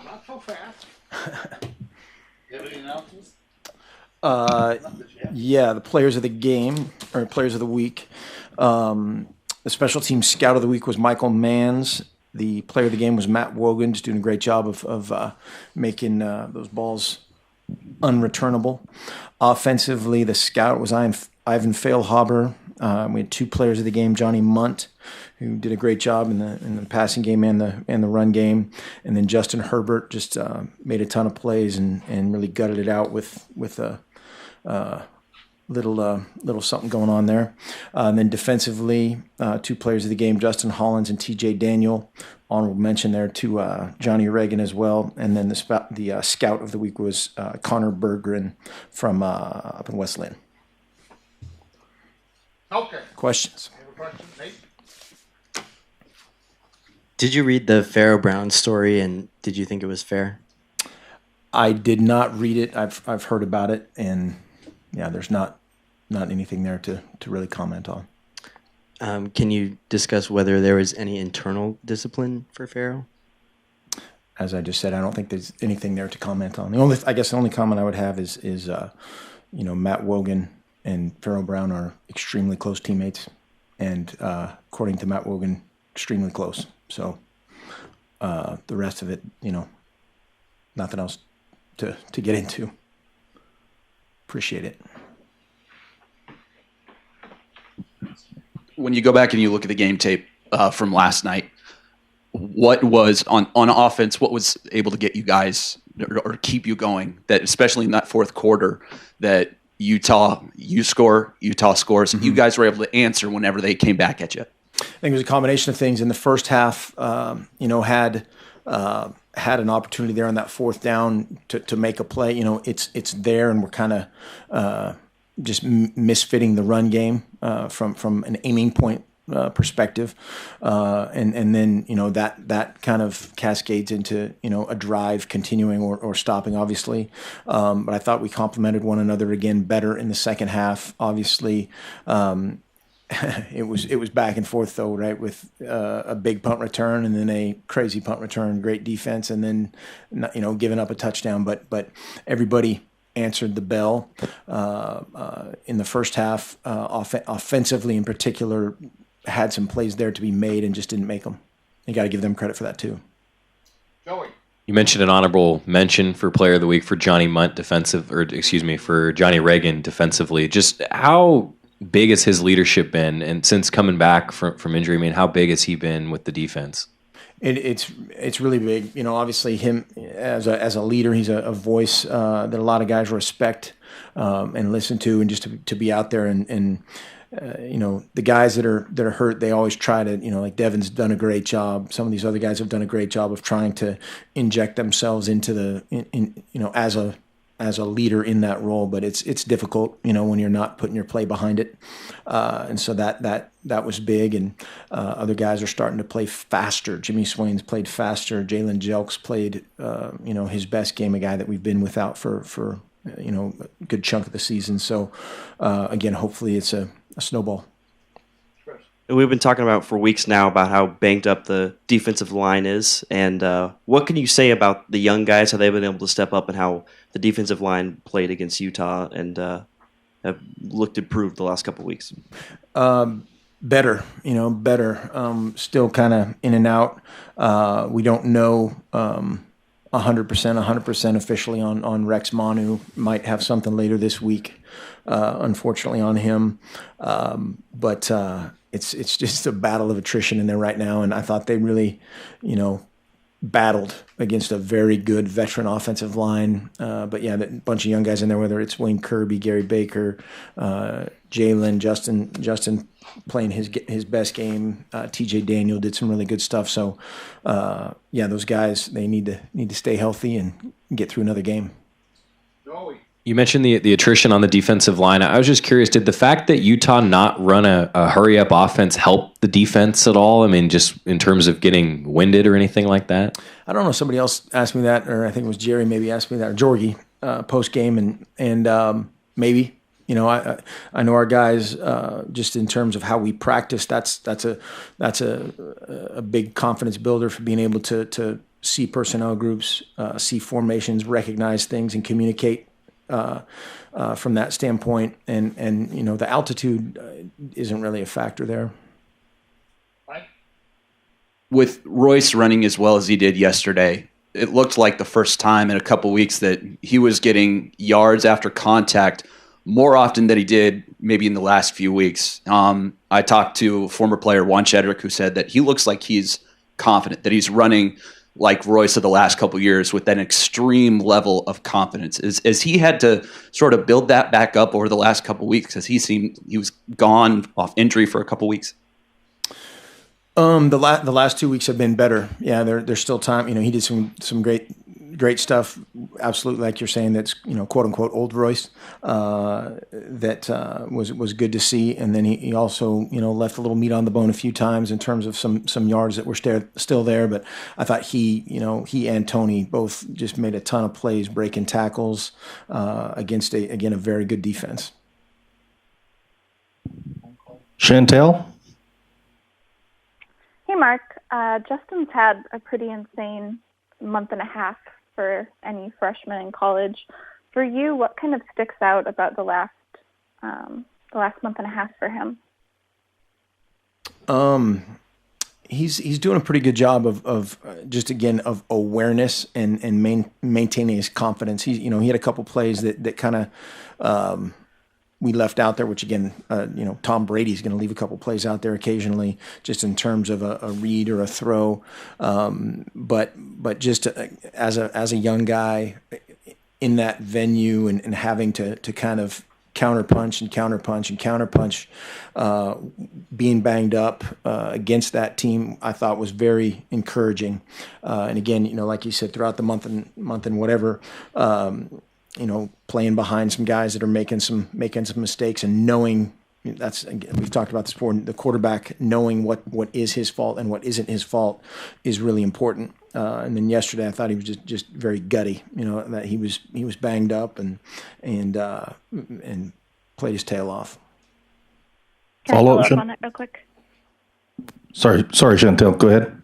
Not so fast. You have any announcements? Yeah, the players of the game or players of the week. The special team scout of the week was Michael Manns. The player of the game was Matt Wogan, just doing a great job of making those balls unreturnable. Offensively, the scout was Ivan Failhaber. We had two players of the game, Johnny Munt, who did a great job in the passing game and the run game, and then Justin Herbert just made a ton of plays and really gutted it out with a little something going on there. And then defensively, two players of the game, Justin Hollins and T.J. Daniel. Honorable mention there to Johnny Reagan as well. And then the scout of the week was Connor Berggren from up in West Lynn. Okay. Questions? You have a question, Nate? Did you read the Pharaoh Brown story, and did you think it was fair? I did not read it. I've heard about it, and yeah, there's not anything there to really comment on. Can you discuss whether there was any internal discipline for Pharaoh? As I just said, I don't think there's anything there to comment on. The only comment I would have is Matt Wogan and Pharaoh Brown are extremely close teammates, and according to Matt Wogan, extremely close. So the rest of it, nothing else to get into. Appreciate it. When you go back and you look at the game tape from last night, what was on offense? What was able to get you guys or keep you going? That especially in that fourth quarter, that Utah scores. Mm-hmm. You guys were able to answer whenever they came back at you. I think it was a combination of things. In the first half, had an opportunity there on that fourth down to make a play. It's there, and we're kind of just misfitting the run game from an aiming point perspective, and then that kind of cascades into a drive continuing or stopping, obviously. But I thought we complemented one another again better in the second half. Obviously, it was back and forth though, right? With a big punt return and then a crazy punt return, great defense, and then giving up a touchdown. But everybody answered the bell in the first half. Offensively, in particular, had some plays there to be made and just didn't make them. You got to give them credit for that too. Joey. You mentioned an honorable mention for Player of the Week for Johnny Munt for Johnny Reagan defensively. Just how big has his leadership been, and since coming back from injury, I mean, how big has he been with the defense? It's really big. Obviously him as a leader, he's a voice that a lot of guys respect and listen to, and just to be out there and the guys that are hurt, they always try to, like Devin's done a great job. Some of these other guys have done a great job of trying to inject themselves into as a leader in that role, but it's difficult, when you're not putting your play behind it. And so that was big. And other guys are starting to play faster. Jimmy Swain's played faster. Jalen Jelks played, his best game, a guy that we've been without for a good chunk of the season. So again, hopefully it's a snowball. We've been talking about for weeks now about how banged up the defensive line is, and what can you say about the young guys, how they've been able to step up, and how the defensive line played against Utah and have looked improved the last couple of weeks? Better. Still kind of in and out. We don't know 100% officially on Rex Manu. Might have something later this week, unfortunately, on him. But it's just a battle of attrition in there right now, and I thought they really, battled against a very good veteran offensive line. But yeah, a bunch of young guys in there, whether it's Wayne Kirby, Gary Baker, Jalen, Justin playing his best game. T.J. Daniel did some really good stuff. So yeah, those guys, they need to stay healthy and get through another game. Joey. You mentioned the attrition on the defensive line. I was just curious, did the fact that Utah not run a hurry-up offense help the defense at all? I mean, just in terms of getting winded or anything like that? I don't know. Somebody else asked me that, or I think it was Jerry maybe asked me that, or Jorgie post-game, and maybe. I know our guys just in terms of how we practice. That's a big confidence builder for being able to see personnel groups, see formations, recognize things, and communicate from that standpoint. And the altitude isn't really a factor there. With Royce running as well as he did yesterday, it looked like the first time in a couple weeks that he was getting yards after contact more often than he did maybe in the last few weeks. I talked to former player Juan Chedrick, who said that he looks like he's confident, that he's running like Royce of the last couple of years with that extreme level of confidence. As he had to sort of build that back up over the last couple of weeks, as he was gone off injury for a couple of weeks. The last 2 weeks have been better. Yeah, there's still time. He did some great stuff. Absolutely, like you're saying, that's quote unquote old Royce. That was good to see. And then he also left a little meat on the bone a few times in terms of some yards that were still there. But I thought he and Tony both just made a ton of plays, breaking tackles against a very good defense. Chantel? Hey, Mark. Justin's had a pretty insane month and a half for any freshman in college. For you, what kind of sticks out about the last month and a half for him? He's doing a pretty good job of awareness and maintaining his confidence. He had a couple plays that kind of we left out there, which again, Tom Brady's going to leave a couple plays out there occasionally, just in terms of a read or a throw. But just as a young guy in that venue and having to kind of counterpunch, being banged up against that team, I thought was very encouraging. And again, like you said, throughout the month and whatever. Playing behind some guys that are making some mistakes and knowing we've talked about this before. The quarterback knowing what is his fault and what isn't his fault is really important. And then yesterday, I thought he was just very gutty. That he was banged up and played his tail off. Can I follow up on that real quick? Sorry, Chantel, go ahead.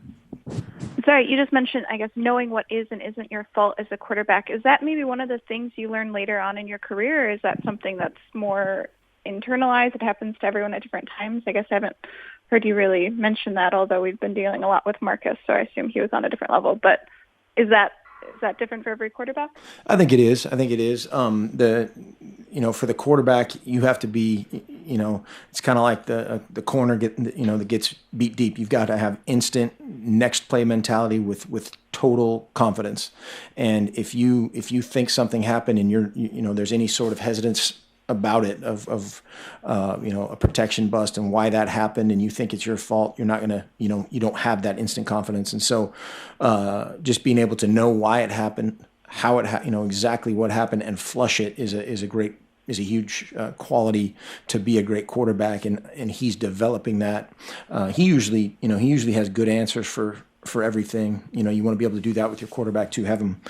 Sorry, you just mentioned, I guess, knowing what is and isn't your fault as a quarterback. Is that maybe one of the things you learn later on in your career, or is that something that's more internalized? It happens to everyone at different times. I guess I haven't heard you really mention that, although we've been dealing a lot with Marcus, so I assume he was on a different level. But is that different for every quarterback? I think it is. For the quarterback, you have to be, it's kind of like the corner that gets beat deep. You've got to have instant next play mentality with total confidence. And if you think something happened and there's any sort of hesitance about it of a protection bust and why that happened, and you think it's your fault, you're not gonna you don't have that instant confidence. And so just being able to know why it happened, how it exactly what happened, and flush it is a huge quality to be a great quarterback, and he's developing that. He usually has good answers for everything. You want to be able to do that with your quarterback too. Have him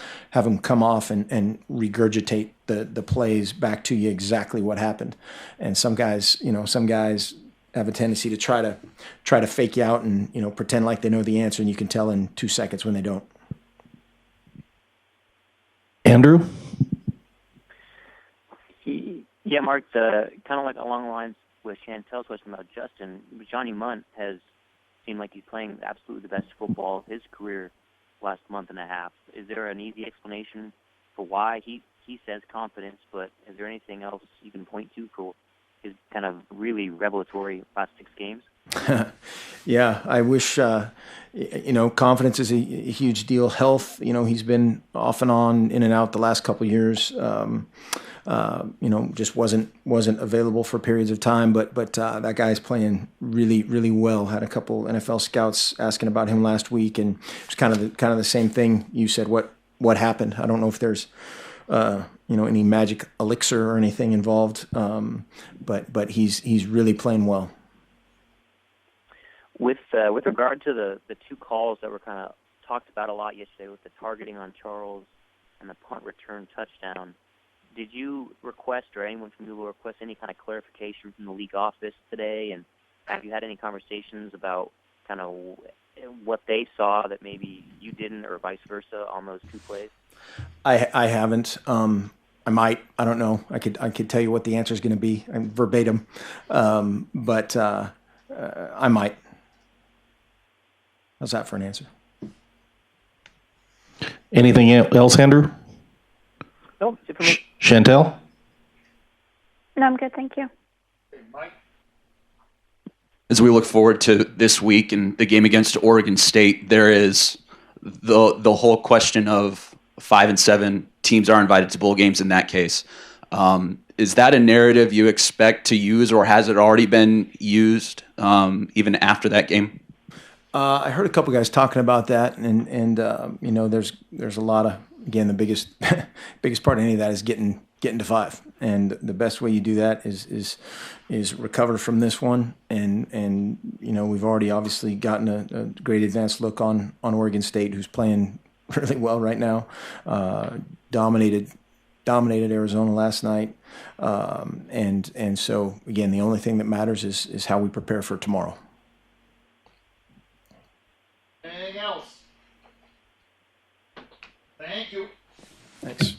come off and regurgitate the plays back to you exactly what happened. And some guys have a tendency to try to fake you out and pretend like they know the answer, and you can tell in 2 seconds when they don't. Andrew? Yeah, Mark, kind of like along the lines with Chantel's question about Justin, Johnny Munt has seemed like he's playing absolutely the best football of his career last month and a half. Is there an easy explanation for why he says confidence, but is there anything else you can point to for his kind of really revelatory last 6 games? Yeah, I wish, confidence is a huge deal. Health, he's been off and on, in and out the last couple of years. Just wasn't available for periods of time, but that guy's playing really, really well. Had a couple NFL scouts asking about him last week, and it's kind of the same thing you said. What happened? I don't know if there's any magic elixir or anything involved, but he's really playing well. With regard to the 2 calls that were kind of talked about a lot yesterday, with the targeting on Charles and the punt return touchdown, did you request, or anyone from you will request, any kind of clarification from the league office today? And have you had any conversations about kind of what they saw that maybe you didn't, or vice versa, on those two plays? I haven't. I might. I don't know. I could tell you what the answer is going to be verbatim, but I might. How's that for an answer? Anything else, Andrew? No, it's it for me. Chantel? No, I'm good. Thank you. Mike? As we look forward to this week and the game against Oregon State, there is the whole question of 5 and 7 teams are invited to bowl games in that case. Is that a narrative you expect to use, or has it already been used even after that game? I heard a couple guys talking about that, and you know, there's a lot of, again, the biggest biggest part of any of that is getting to 5, and the best way you do that is recover from this one, and you know, we've already obviously gotten a great advanced look on Oregon State, who's playing really well right now, dominated Arizona last night, and so again, the only thing that matters is how we prepare for tomorrow. Anything else? Thank you. Thanks.